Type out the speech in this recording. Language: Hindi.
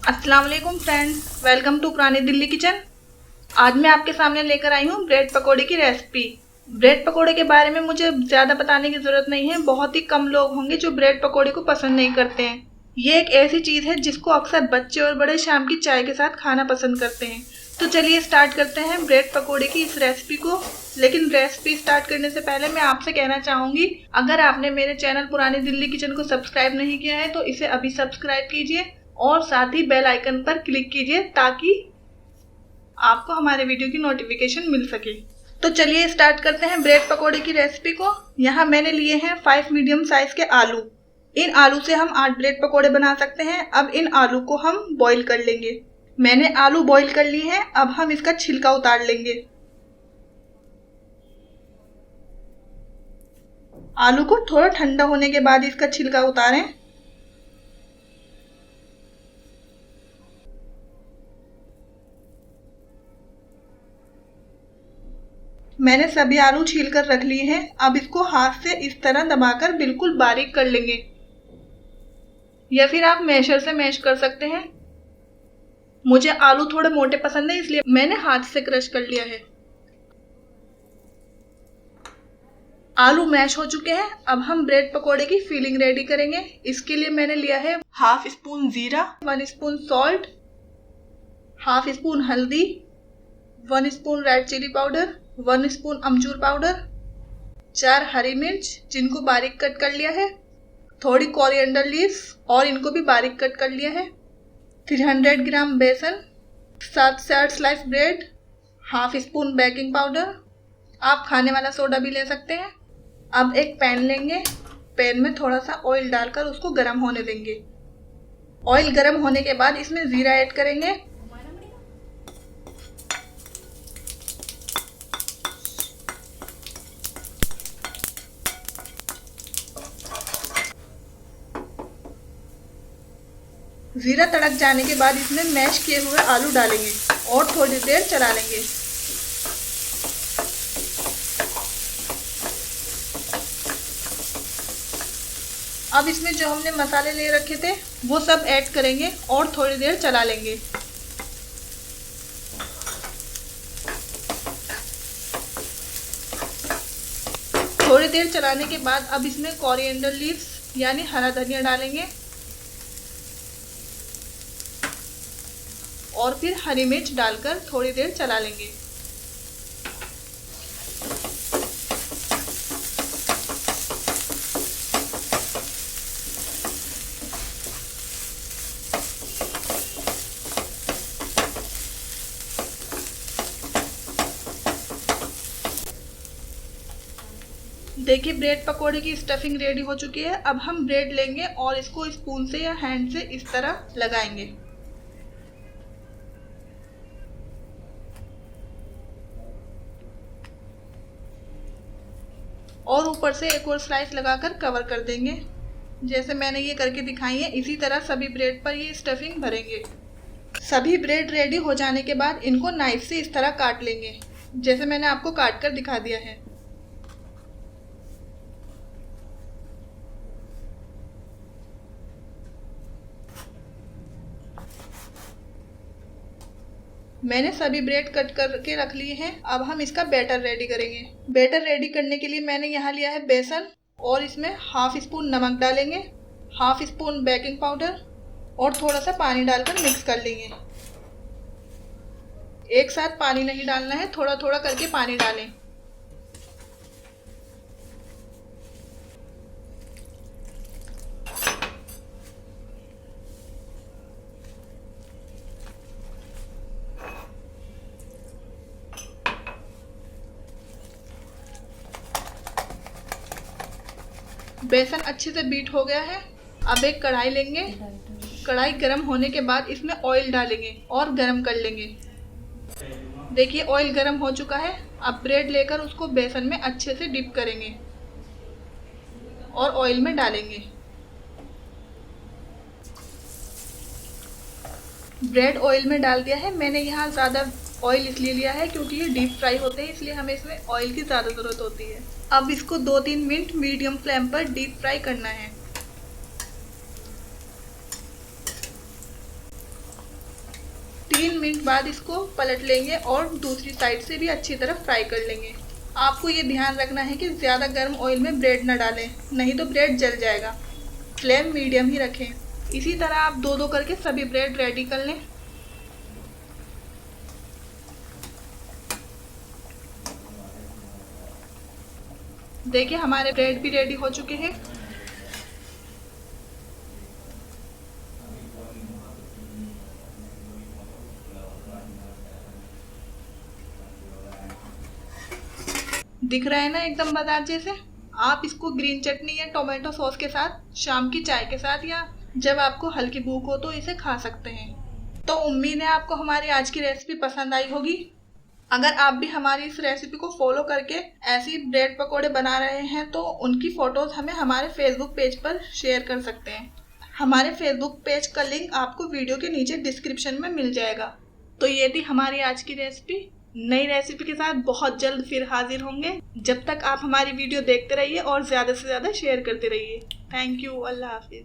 अस्सलाम वालेकुम फ्रेंड्स, वेलकम टू पुरानी दिल्ली किचन। आज मैं आपके सामने लेकर आई हूँ ब्रेड पकोड़े की रेसिपी। ब्रेड पकोड़े के बारे में मुझे ज़्यादा बताने की ज़रूरत नहीं है। बहुत ही कम लोग होंगे जो ब्रेड पकोड़े को पसंद नहीं करते हैं। ये एक ऐसी चीज़ है जिसको अक्सर बच्चे और बड़े शाम की चाय के साथ खाना पसंद करते हैं। तो चलिए स्टार्ट करते हैं ब्रेड पकोड़े की इस रेसिपी को। लेकिन रेसिपी स्टार्ट करने से पहले मैं आपसे कहना चाहूँगी, अगर आपने मेरे चैनल पुरानी दिल्ली किचन को सब्सक्राइब नहीं किया है तो इसे अभी सब्सक्राइब कीजिए और साथ ही बेल आइकन पर क्लिक कीजिए ताकि आपको हमारे वीडियो की नोटिफिकेशन मिल सके। तो चलिए स्टार्ट करते हैं ब्रेड पकोड़े की रेसिपी को। यहाँ मैंने लिए हैं 5 मीडियम साइज के आलू। इन आलू से हम 8 ब्रेड पकोड़े बना सकते हैं। अब इन आलू को हम बॉईल कर लेंगे। मैंने आलू बॉईल कर लिए हैं। अब हम इसका छिलका उतार लेंगे। आलू को थोड़ा ठंडा होने के बाद इसका छिलका उतारें। मैंने सभी आलू छील कर रख लिए हैं। अब इसको हाथ से इस तरह दबाकर बिल्कुल बारीक कर लेंगे, या फिर आप मैशर से मैश कर सकते हैं। मुझे आलू थोड़े मोटे पसंद है इसलिए मैंने हाथ से क्रश कर लिया है। आलू मैश हो चुके हैं। अब हम ब्रेड पकोड़े की फिलिंग रेडी करेंगे। इसके लिए मैंने लिया है हाफ स्पून जीरा, 1 स्पून सॉल्ट, हाफ स्पून हल्दी, 1 spoon red chili powder, 1 spoon अमचूर पाउडर, 4 हरी मिर्च जिनको बारीक कट कर लिया है, थोड़ी कोरिएंडर लीव्स और इनको भी बारीक कट कर लिया है, 300 ग्राम बेसन, 7 से 8 slice bread, half spoon baking powder, आप खाने वाला सोडा भी ले सकते हैं। अब एक पैन लेंगे। पैन में थोड़ा सा ऑयल डालकर उसको गर्म होने देंगे। ऑयल गर्म होने के बाद इसमें जीरा ऐड करेंगे। जीरा तड़क जाने के बाद इसमें मैश किए हुए आलू डालेंगे और थोड़ी देर चला लेंगे। अब इसमें जो हमने मसाले ले रखे थे वो सब ऐड करेंगे और थोड़ी देर चला लेंगे। थोड़ी देर चलाने के बाद अब इसमें कोरिएंडर लीव्स यानी हरा धनिया डालेंगे और फिर हरी मिर्च डालकर थोड़ी देर चला लेंगे। देखिए ब्रेड पकोड़े की स्टफिंग रेडी हो चुकी है। अब हम ब्रेड लेंगे और इसको स्पून से या हैंड से इस तरह लगाएंगे। और ऊपर से एक और स्लाइस लगाकर कवर कर देंगे। जैसे मैंने ये करके दिखाई है, इसी तरह सभी ब्रेड पर ये स्टफिंग भरेंगे। सभी ब्रेड रेडी हो जाने के बाद इनको नाइफ से इस तरह काट लेंगे, जैसे मैंने आपको काट कर दिखा दिया है। मैंने सभी ब्रेड कट करके रख लिए हैं। अब हम इसका बैटर रेडी करेंगे। बैटर रेडी करने के लिए मैंने यहाँ लिया है बेसन और इसमें हाफ स्पून नमक डालेंगे, हाफ स्पून बेकिंग पाउडर और थोड़ा सा पानी डालकर मिक्स कर लेंगे। एक साथ पानी नहीं डालना है, थोड़ा थोड़ा करके पानी डालें। बेसन अच्छे से बीट हो गया है। अब एक कढ़ाई लेंगे। कढ़ाई गर्म होने के बाद इसमें ऑयल डालेंगे और गर्म कर लेंगे। देखिए ऑयल गर्म हो चुका है। अब ब्रेड लेकर उसको बेसन में अच्छे से डिप करेंगे और ऑयल में डालेंगे। ब्रेड ऑयल में डाल दिया है। मैंने यहाँ ज़्यादा ऑयल इसलिए लिया है क्योंकि ये डीप फ्राई होते हैं, इसलिए हमें इसमें ऑयल की ज़्यादा ज़रूरत होती है। अब इसको 2-3 मिनट मीडियम फ्लेम पर डीप फ्राई करना है। 3 मिनट बाद इसको पलट लेंगे और दूसरी साइड से भी अच्छी तरह फ्राई कर लेंगे। आपको ये ध्यान रखना है कि ज़्यादा गर्म ऑयल में ब्रेड न डालें, नहीं तो ब्रेड जल जाएगा। फ्लेम मीडियम ही रखें। इसी तरह आप 2-2 करके सभी ब्रेड रेडी कर लें। देखिए हमारे ब्रेड भी रेडी हो चुके हैं। दिख रहा है ना एकदम बाजार जैसे। आप इसको ग्रीन चटनी या टोमेटो सॉस के साथ, शाम की चाय के साथ या जब आपको हल्की भूख हो तो इसे खा सकते हैं। तो उम्मीद है आपको हमारी आज की रेसिपी पसंद आई होगी। अगर आप भी हमारी इस रेसिपी को फॉलो करके ऐसी ब्रेड पकोड़े बना रहे हैं तो उनकी फोटोज हमें हमारे फेसबुक पेज पर शेयर कर सकते हैं। हमारे फेसबुक पेज का लिंक आपको वीडियो के नीचे डिस्क्रिप्शन में मिल जाएगा। तो ये थी हमारी आज की रेसिपी। नई रेसिपी के साथ बहुत जल्द फिर हाजिर होंगे। जब तक आप हमारी वीडियो देखते रहिए और ज़्यादा से ज़्यादा शेयर करते रहिए। Thank you. अल्लाह हाफिज़।